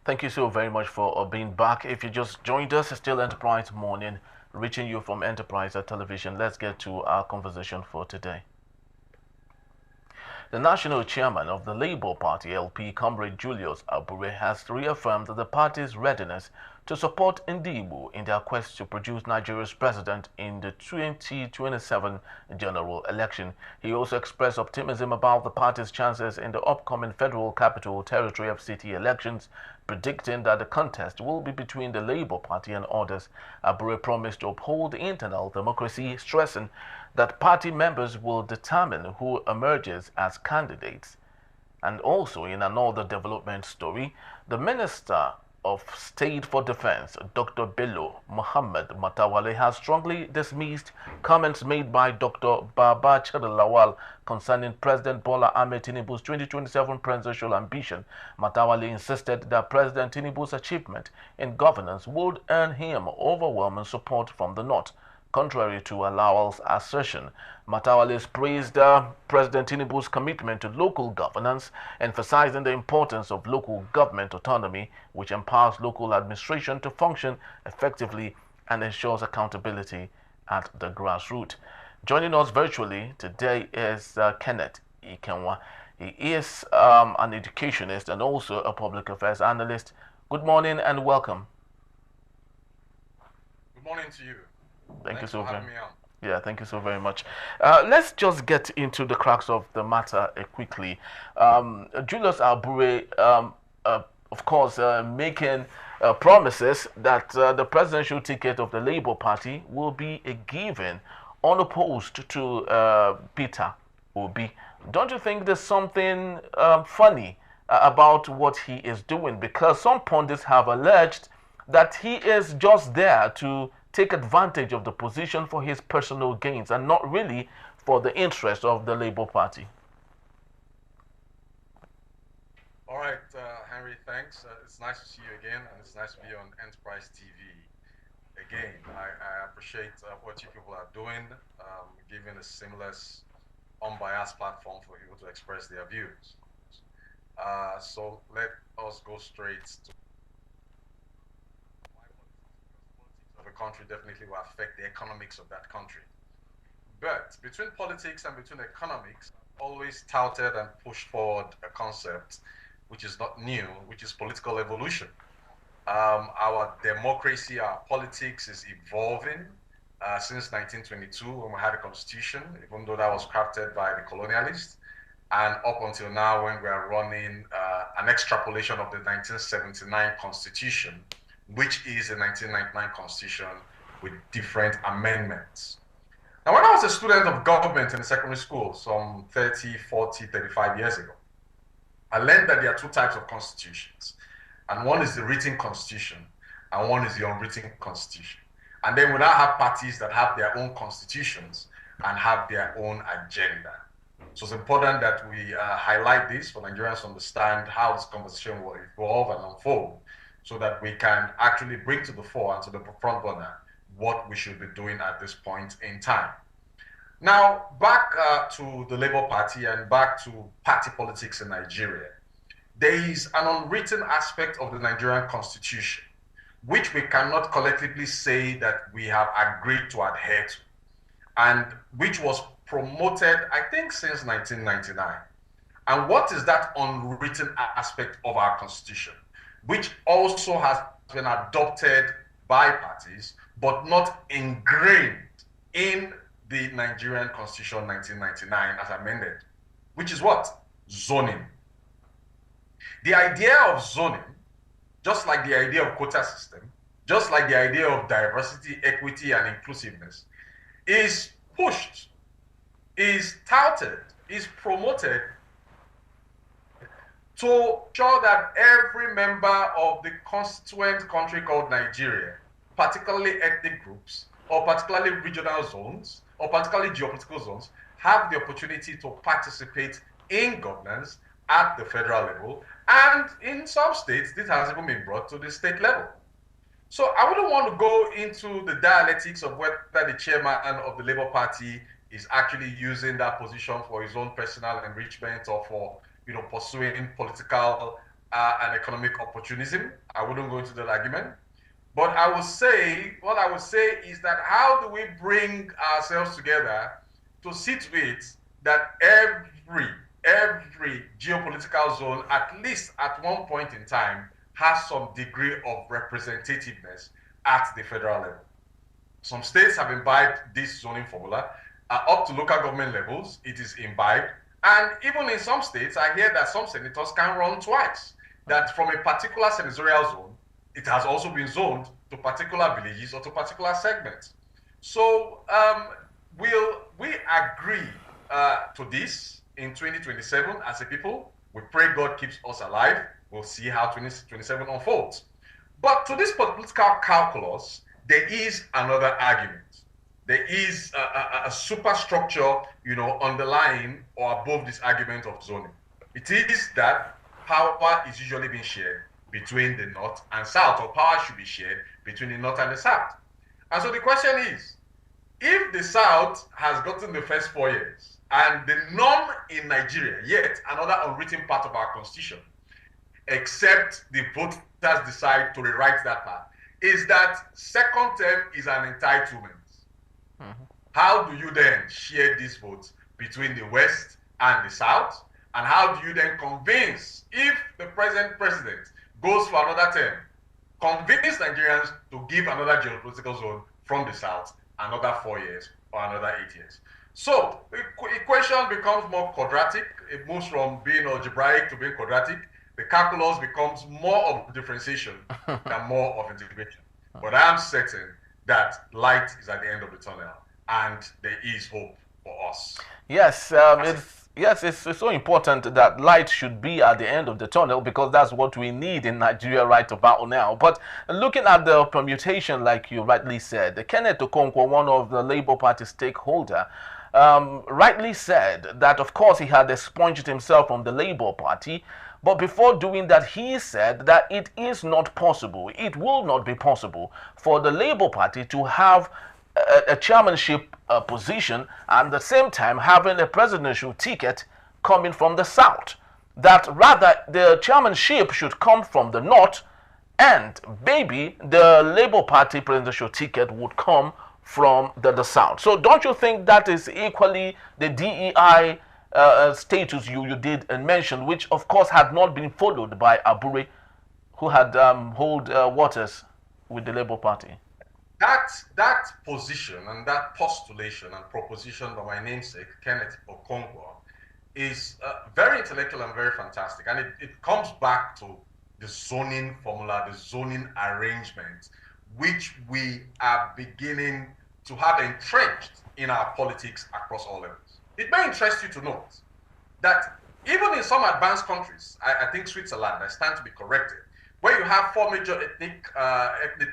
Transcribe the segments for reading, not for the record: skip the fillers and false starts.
Thank you so very much for being back. If you just joined us, it's still Enterprise Morning, reaching you from Enterprise Television. Let's get to our conversation for today. The national chairman of the Labour Party LP, Comrade Julius Abure, has reaffirmed the party's readiness to support Ndibu in their quest to produce Nigeria's president in the 2027 general election. He also expressed optimism about the party's chances in the upcoming Federal Capital Territory FCT elections, predicting that the contest will be between the Labour Party and others. Abure promised to uphold internal democracy, stressing that party members will determine who emerges as candidates. And also, in another development story, the Minister of State for Defense, Dr. Bello Muhammad Matawale, has strongly dismissed comments made by Dr. Baba Lawal concerning President Bola Ahmed Tinubu's 2027 presidential ambition. Matawale insisted that President Tinubu's achievement in governance would earn him overwhelming support from the North. Contrary to Lawal's assertion, Matawale praised President Tinubu's commitment to local governance, emphasizing the importance of local government autonomy, which empowers local administration to function effectively and ensures accountability at the grassroots. Joining us virtually today is Kenneth Ikenwa. He is an educationist and also a public affairs analyst. Good morning and welcome. Good morning to you. Thank you Thanks so for very having me on. Yeah, thank you so very much. Let's just get into the crux of the matter quickly. Julius Abure, of course, making promises that the presidential ticket of the Labour Party will be a given unopposed to Peter Obi. Don't you think there's something funny about what he is doing? Because some pundits have alleged that he is just there to take advantage of the position for his personal gains and not really for the interest of the Labour Party. All right, Henry, thanks. It's nice to see you again, and it's nice to be on Enterprise TV again. I appreciate what you people are doing, giving a seamless, unbiased platform for people to express their views. So let us go straight to of a country definitely will affect the economics of that country. But between politics and between economics, I've always touted and pushed forward a concept which is not new, which is political evolution. Our democracy, our politics is evolving since 1922 when we had a constitution, even though that was crafted by the colonialists, and up until now when we are running an extrapolation of the 1979 constitution, which is a 1999 constitution with different amendments. Now, when I was a student of government in secondary school, some 30, 40, 35 years ago, I learned that there are two types of constitutions. And one is the written constitution, and one is the unwritten constitution. And then we now have parties that have their own constitutions and have their own agenda. So it's important that we highlight this for Nigerians to understand how this conversation will evolve and unfold, so that we can actually bring to the fore and to the front burner what we should be doing at this point in time. Now, back to the Labour Party and back to party politics in Nigeria. There is an unwritten aspect of the Nigerian constitution, which we cannot collectively say that we have agreed to adhere to, and which was promoted, I think, since 1999. And what is that unwritten aspect of our constitution, which also has been adopted by parties, but not ingrained in the Nigerian Constitution 1999 as amended, which is what? Zoning. The idea of zoning, just like the idea of quota system, just like the idea of diversity, equity, and inclusiveness, is pushed, is touted, is promoted to ensure that every member of the constituent country called Nigeria, particularly ethnic groups, or particularly regional zones, or particularly geopolitical zones, have the opportunity to participate in governance at the federal level. And in some states, this has even been brought to the state level. So I wouldn't want to go into the dialectics of whether the chairman of the Labour Party is actually using that position for his own personal enrichment or for pursuing political and economic opportunism. I wouldn't go into that argument. But I would say, what I would say is that how do we bring ourselves together to see to it that every geopolitical zone, at least at one point in time, has some degree of representativeness at the federal level. Some states have imbibed this zoning formula. Up to local government levels, it is imbibed. And even in some states, I hear that some senators can run twice. That from a particular senatorial zone, it has also been zoned to particular villages or to particular segments. So will we agree to this in 2027 as a people? We pray God keeps us alive. We'll see how 2027 unfolds. But to this political calculus, there is another argument. There is a superstructure, underlying or above this argument of zoning. It is that power is usually being shared between the North and South, or power should be shared between the North and the South. And so the question is, if the South has gotten the first 4 years, and the norm in Nigeria, yet another unwritten part of our constitution, except the voters decide to rewrite that part, is that second term is an entitlement. How do you then share these votes between the West and the South? And how do you then convince, if the present president goes for another term, convince Nigerians to give another geopolitical zone from the South another 4 years or another 8 years? So the equation becomes more quadratic. It moves from being algebraic to being quadratic. The calculus becomes more of differentiation than more of integration. But I'm certain that light is at the end of the tunnel, and there is hope for us. Yes, it's so important that light should be at the end of the tunnel, because that's what we need in Nigeria right about now. But looking at the permutation, like you rightly said, Kenneth Okonkwo, one of the Labour Party stakeholder, rightly said that, of course, he had expunged himself from the Labour Party. But before doing that, he said that it is not possible, it will not be possible for the Labour Party to have a chairmanship position and at the same time having a presidential ticket coming from the South. That rather the chairmanship should come from the North, and maybe the Labour Party presidential ticket would come from the South. So don't you think that is equally the DEI status you did and mentioned, which of course had not been followed by Abure, who had hold waters with the Labour Party? That position and that postulation and proposition by my namesake, Kenneth Okonkwo, is very intellectual and very fantastic. And it comes back to the zoning formula, the zoning arrangement, which we are beginning to have entrenched in our politics across all levels. It may interest you to note that even in some advanced countries, I think Switzerland, I stand to be corrected, where you have 4 major ethnic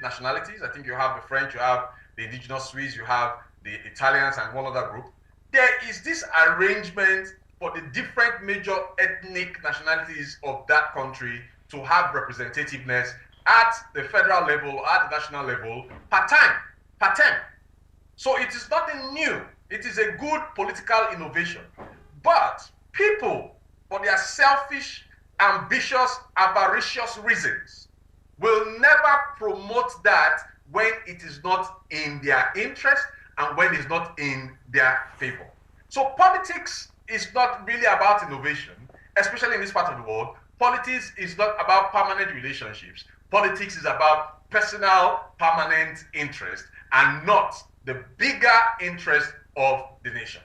nationalities. I think you have the French, you have the indigenous Swiss, you have the Italians, and one other group. There is this arrangement for the different major ethnic nationalities of that country to have representativeness at the federal level, at the national level, per term. So it is nothing new. It is a good political innovation. But people, for their selfish, ambitious, avaricious reasons, will never promote that when it is not in their interest and when it's not in their favor. So politics is not really about innovation, especially in this part of the world. Politics is not about permanent relationships. Politics is about personal, permanent interest and not the bigger interest of the nation.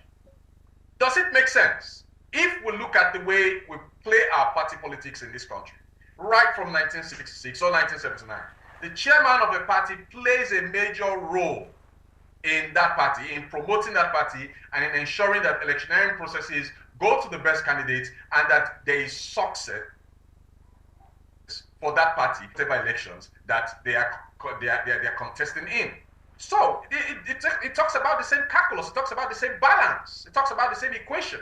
Does it make sense? If we look at the way we play our party politics in this country, right from 1966 or 1979, the chairman of the party plays a major role in that party, in promoting that party, and in ensuring that electioneering processes go to the best candidates and that there is success for that party, whatever elections that they are contesting in. So it talks about the same calculus, it talks about the same balance, it talks about the same equation.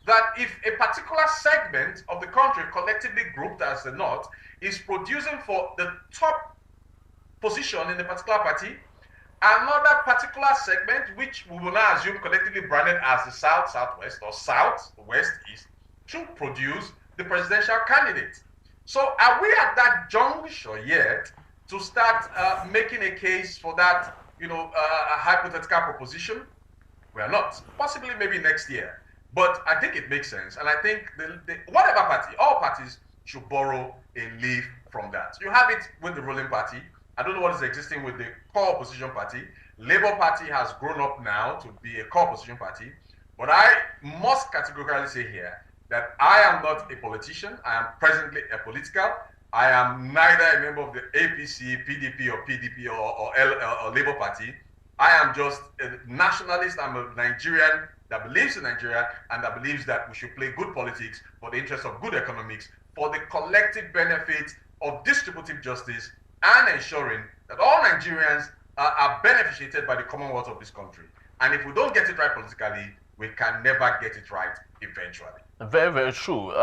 That if a particular segment of the country, collectively grouped as the North, is producing for the top position in the particular party, another particular segment, which we will now assume collectively branded as the South, Southwest, or South, West, East, should produce the presidential candidate. So are we at that juncture yet to start making a case for that, a hypothetical proposition? We are not. Possibly maybe next year. But I think it makes sense. And I think whatever party, all parties should borrow a leaf from that. You have it with the ruling party. I don't know what is existing with the core opposition party. Labour Party has grown up now to be a core opposition party. But I must categorically say here that I am not a politician. I am presently a political. I am neither a member of the APC, PDP, or PDP, or Labour Party. I am just a nationalist. I'm a Nigerian that believes in Nigeria and that believes that we should play good politics for the interest of good economics, for the collective benefit of distributive justice, and ensuring that all Nigerians are beneficiated by the commonwealth of this country. And if we don't get it right politically, we can never get it right eventually. Very, very true.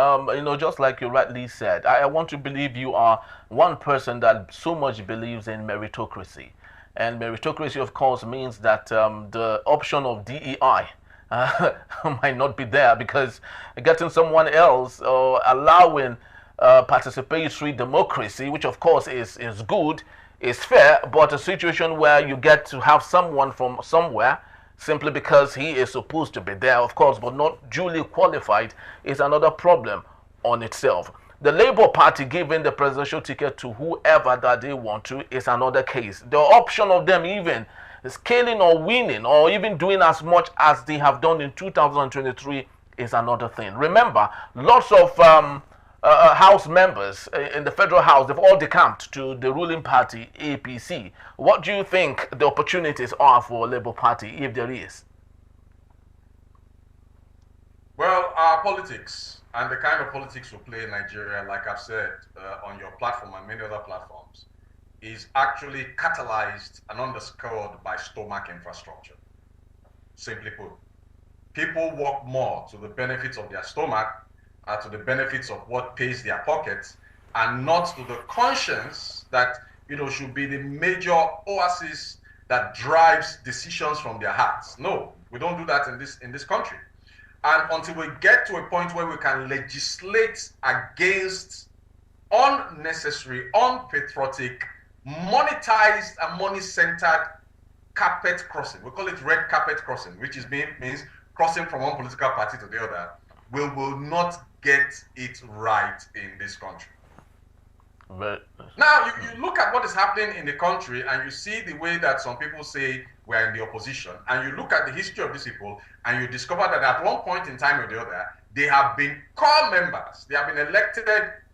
Just like you rightly said, I want to believe you are one person that so much believes in meritocracy. And meritocracy, of course, means that the option of DEI might not be there, because getting someone else or allowing participatory democracy, which of course is good, is fair, but a situation where you get to have someone from somewhere simply because he is supposed to be there, of course, but not duly qualified, is another problem on itself. The Labour Party giving the presidential ticket to whoever that they want to is another case. The option of them even scaling or winning or even doing as much as they have done in 2023 is another thing. Remember, lots of House members in the federal House, they've all decamped to the ruling party, APC. What do you think the opportunities are for Labour Party, if there is? Well, our politics and the kind of politics we play in Nigeria, like I've said on your platform and many other platforms, is actually catalyzed and underscored by stomach infrastructure. Simply put, people work more to the benefits of their stomach, to the benefits of what pays their pockets, and not to the conscience that should be the major oasis that drives decisions from their hearts. No, we don't do that in this country. And until we get to a point where we can legislate against unnecessary, unpatriotic, monetized and money-centered carpet crossing, we call it red carpet crossing, which means crossing from one political party to the other, we will not get it right in this country. But now, you look at what is happening in the country and you see the way that some people say we're in the opposition, and you look at the history of these people and you discover that at one point in time or the other, they have been core members. They have been elected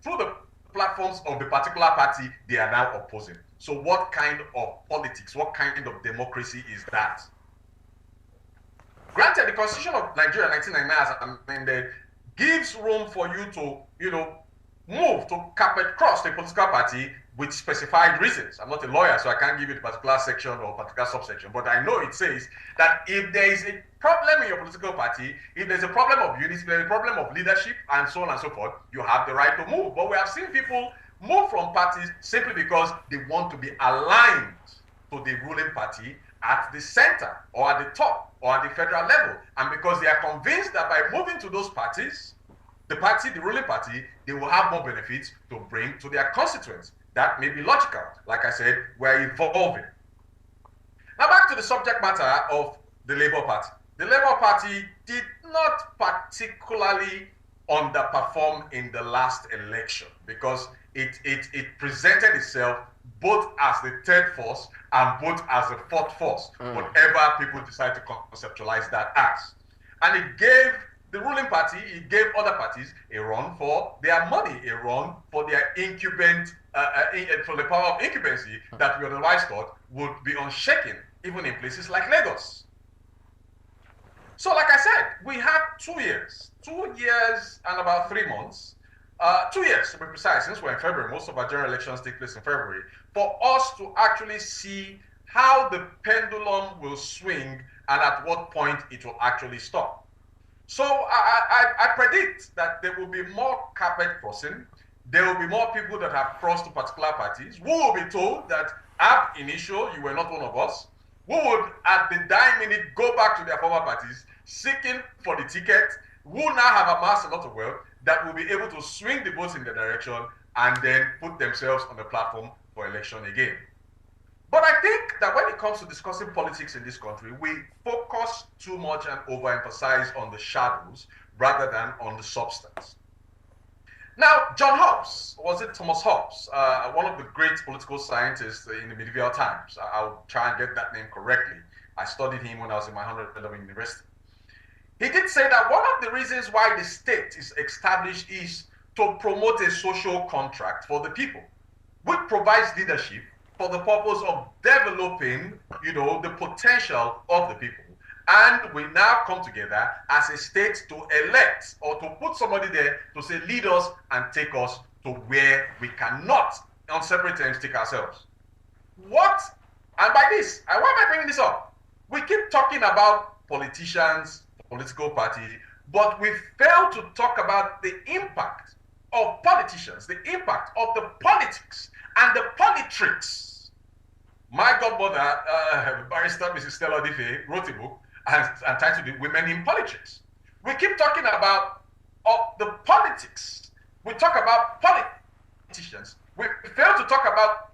through the platforms of the particular party they are now opposing. So what kind of politics, what kind of democracy is that? Granted, the Constitution of Nigeria 1999 as amended gives room for you to, move to carpet cross the political party with specified reasons. I'm not a lawyer, so I can't give you the particular section or particular subsection, but I know it says that if there is a problem in your political party, if there's a problem of unity, if there's a problem of leadership, and so on and so forth, you have the right to move. But we have seen people move from parties simply because they want to be aligned to the ruling party at the center or at the top or at the federal level, and because they are convinced that by moving to those parties, the ruling party, they will have more benefits to bring to their constituents. That may be logical. Like I said, we're evolving. Now back to the subject matter of the Labour Party. The Labour Party did not particularly underperform in the last election because it presented itself both as the third force and both as the fourth force, whatever people decide to conceptualize that as. And it gave the ruling party, it gave other parties a run for their money, a run for their incubant, for the power of incumbency that we otherwise thought would be unshaken, even in places like Lagos. So like I said, we have 2 years and about 3 months, 2 years to be precise, since we're in February, most of our general elections take place in February, for us to actually see how the pendulum will swing and at what point it will actually stop. So I predict that there will be more carpet crossing. There will be more people that have crossed to particular parties who will be told that ab initio, you were not one of us, who would at the dying minute go back to their former parties seeking for the ticket, who now have amassed a lot of wealth that will be able to swing the votes in their direction and then put themselves on the platform for election again. But I think that when it comes to discussing politics in this country, we focus too much and overemphasize on the shadows rather than on the substance. Now, John Hobbes, was it Thomas Hobbes, one of the great political scientists in the medieval times. I'll try and get that name correctly. I studied him when I was in my undergraduate university. He did say that one of the reasons why the state is established is to promote a social contract for the people, which provides leadership for the purpose of developing, the potential of the people. And we now come together as a state to elect or to put somebody there to say, lead us and take us to where we cannot, on separate terms, take ourselves. What? And by this, why am I bringing this up? We keep talking about politicians, political parties, but we fail to talk about the impact of politicians, the impact of the politics and the politricks. My godmother, Barrister Mrs. Stella Diffie, wrote a book and titled it Women in Politics. We keep talking about the politics. We talk about politicians. We fail to talk about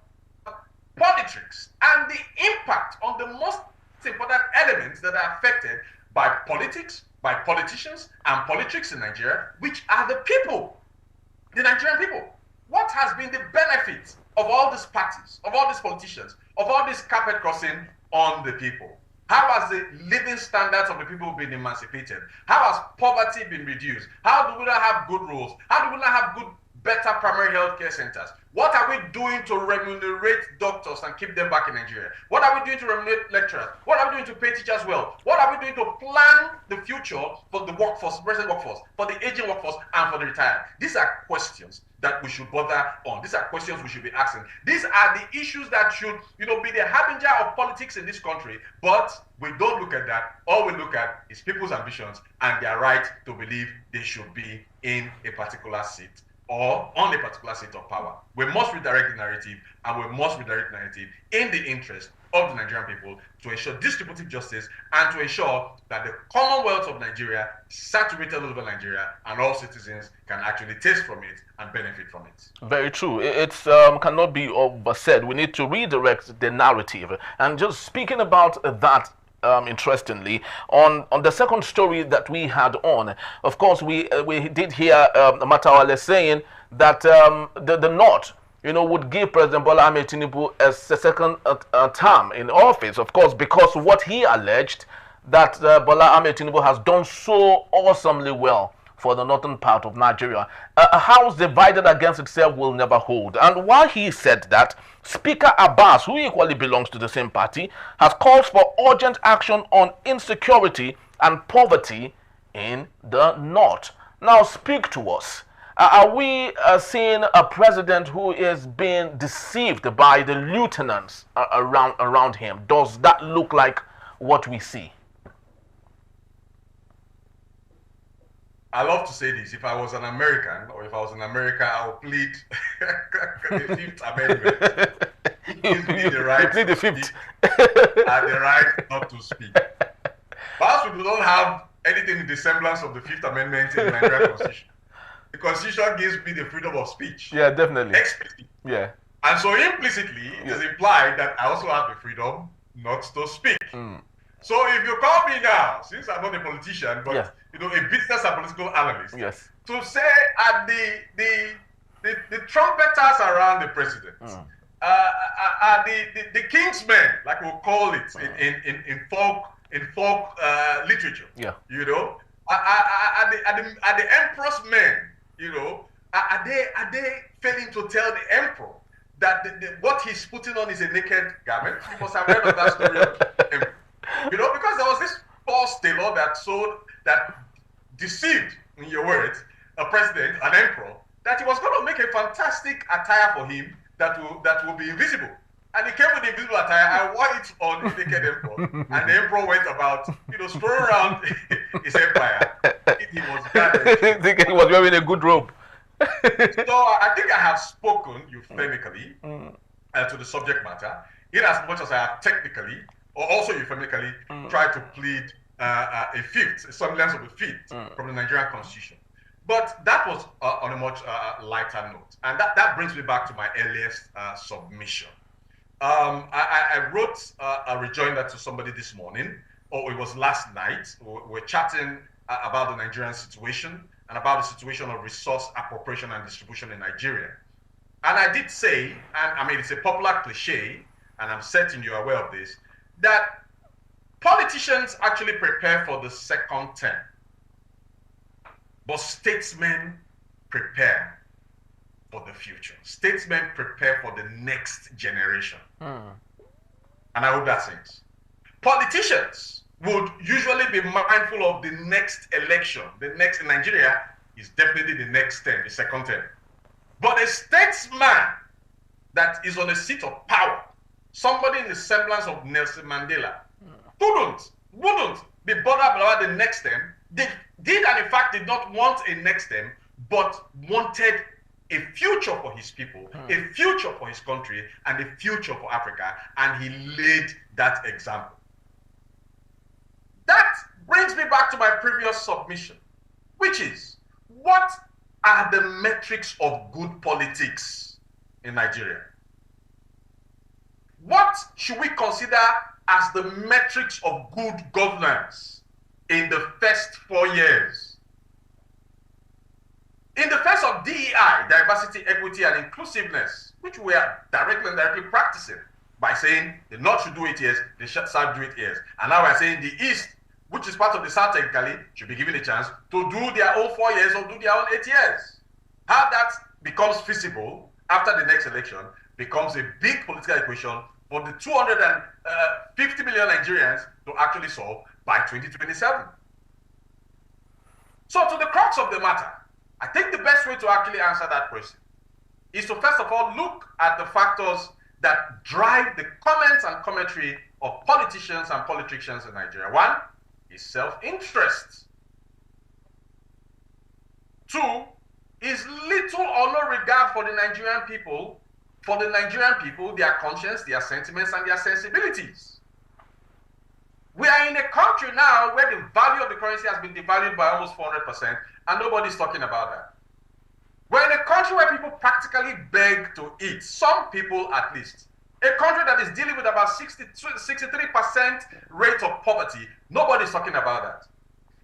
politics and the impact on the most important elements that are affected by politics, by politicians, and politics in Nigeria, which are the people, the Nigerian people. What has been the benefit of all these parties, of all these politicians, of all this carpet crossing on the people? How has the living standards of the people been emancipated? How has poverty been reduced? How do we not have good roads? How do we not have better primary health care centers? What are we doing to remunerate doctors and keep them back in Nigeria? What are we doing to remunerate lecturers? What are we doing to pay teachers well? What are we doing to plan the future for the workforce, present workforce, for the aging workforce, and for the retired? These are questions that we should bother on. These are questions we should be asking. These are the issues that should, be the harbinger of politics in this country. But we don't look at that. All we look at is people's ambitions and their right to believe they should be in a particular seat or on a particular seat of power. We must redirect the narrative, and we must redirect the narrative in the interest of the Nigerian people to ensure distributive justice and to ensure that the Commonwealth of Nigeria, saturated all over Nigeria, and all citizens can actually taste from it and benefit from it. Very true. It cannot be oversaid. We need to redirect the narrative. And just speaking about that, interestingly, on the second story that we had on, of course, we did hear Matawale saying that the North, would give President Bola Ahmed Tinubu a second term in office, of course, because what he alleged that Bola Ahmed Tinubu has done so awesomely well for the northern part of Nigeria. A house divided against itself will never hold. And while he said that, Speaker Abbas, who equally belongs to the same party, has called for urgent action on insecurity and poverty in the north. Now speak to us. Are we seeing a president who is being deceived by the lieutenants around him? Does that look like what we see? I love to say this. If I was an American, or if I was in America, I would plead the Fifth Amendment. It gives me the right plead the Fifth and the right not to speak. Perhaps we don't have anything in the semblance of the Fifth Amendment in the Nigerian Constitution. The Constitution gives me the freedom of speech. Yeah, definitely. Explicitly. Yeah. And so implicitly, it is implied that I also have the freedom not to speak. So if you call me now, since I'm not a politician, but a business and political analyst, to say at the trumpeters around the president, the king's men, like we'll call it in folk literature, at the emperor's men, are they failing to tell the emperor that what he's putting on is a naked garment? You must have heard of that story of the emperor. Because there was this false tailor that deceived, in your words, a president, an emperor, that he was going to make a fantastic attire for him that will be invisible. And he came with the invisible attire and wore it on the naked emperor. And the emperor went about, strolling around his empire. He was thinking he was wearing a good robe. So I think I have spoken euphemistically to the subject matter, in as much as I have technically, or also euphemistically, tried to plead a semblance of a fifth from the Nigerian Constitution. But that was on a much lighter note. And that brings me back to my earliest submission. I wrote a rejoinder to somebody this morning, or it was last night. We're chatting about the Nigerian situation and about the situation of resource appropriation and distribution in Nigeria. And I did say, and I mean, it's a popular cliche, and I'm certain you're aware of this, that politicians actually prepare for the second term, but statesmen prepare for the future. Statesmen prepare for the next generation. And I hope that sings. Politicians would usually be mindful of the next election. The next in Nigeria is definitely the next term, the second term. But a statesman that is on a seat of power, somebody in the semblance of Nelson Mandela, wouldn't be bothered about the next term. They did and in fact did not want a next term, but wanted a future for his people, a future for his country, and a future for Africa, and he laid that example. That brings me back to my previous submission, which is, what are the metrics of good politics in Nigeria? What should we consider as the metrics of good governance in the first 4 years? In the face of DEI, diversity, equity, and inclusiveness, which we are directly and indirectly practicing by saying the North should do 8 years, the South do 8 years. And now we're saying the East, which is part of the South technically, should be given a chance to do their own 4 years or do their own 8 years. How that becomes feasible after the next election becomes a big political equation for the 250 million Nigerians to actually solve by 2027. So to the crux of the matter, I think the best way to actually answer that question is to first of all look at the factors that drive the comments and commentary of politicians and politicians in Nigeria. One is self-interest. Two is little or no regard for the Nigerian people, their conscience, their sentiments, and their sensibilities. We are in a country now where the value of the currency has been devalued by almost 400%, and nobody's talking about that. We're in a country where people practically beg to eat, some people at least. A country that is dealing with about 63% rate of poverty, nobody's talking about that.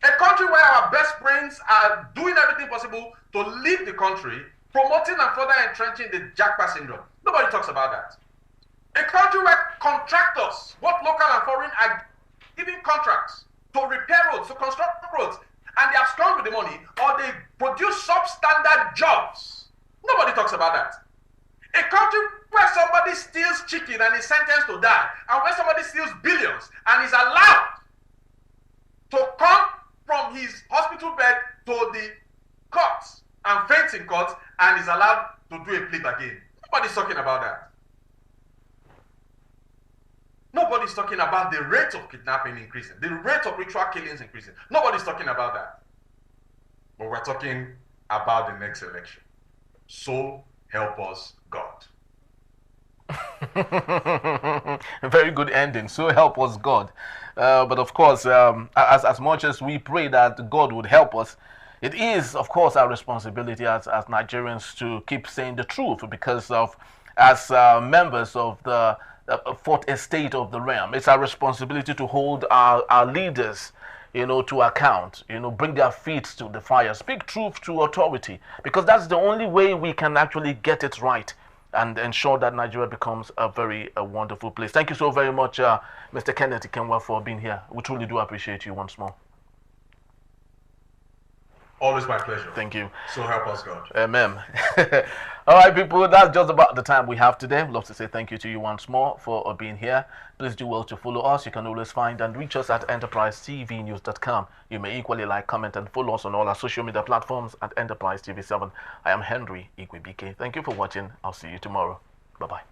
A country where our best brains are doing everything possible to leave the country, promoting and further entrenching the Jackpot syndrome. Nobody talks about that. A country where contractors, both local and foreign, are giving contracts to repair roads, to construct roads, and they have strong with the money, or they produce substandard jobs. Nobody talks about that. A country where somebody steals chicken and is sentenced to die, and where somebody steals billions and is allowed to come from his hospital bed to the courts and faints in court and is allowed to do a plea again. Nobody's talking about that. Nobody's talking about the rate of kidnapping increasing, the rate of ritual killings increasing. Nobody's talking about that. But we're talking about the next election. So help us God. A very good ending. So help us God. But of course, as much as we pray that God would help us, it is, of course, our responsibility as Nigerians to keep saying the truth, because of, as members of the fourth estate of the realm, it's our responsibility to hold our leaders, to account, bring their feet to the fire, speak truth to authority, because that's the only way we can actually get it right and ensure that Nigeria becomes a wonderful place. Thank you so very much, Mr. Kenneth Ikenwa, for being here. We truly do appreciate you once more. Always my pleasure. Thank you. So help us God. Amen. All right, people, that's just about the time we have today. We'd love to say thank you to you once more for being here. Please do well to follow us. You can always find and reach us at enterprisetvnews.com. You may equally like, comment, and follow us on all our social media platforms at Enterprise TV 7. I am Henry Igwebike. Thank you for watching. I'll see you tomorrow. Bye-bye.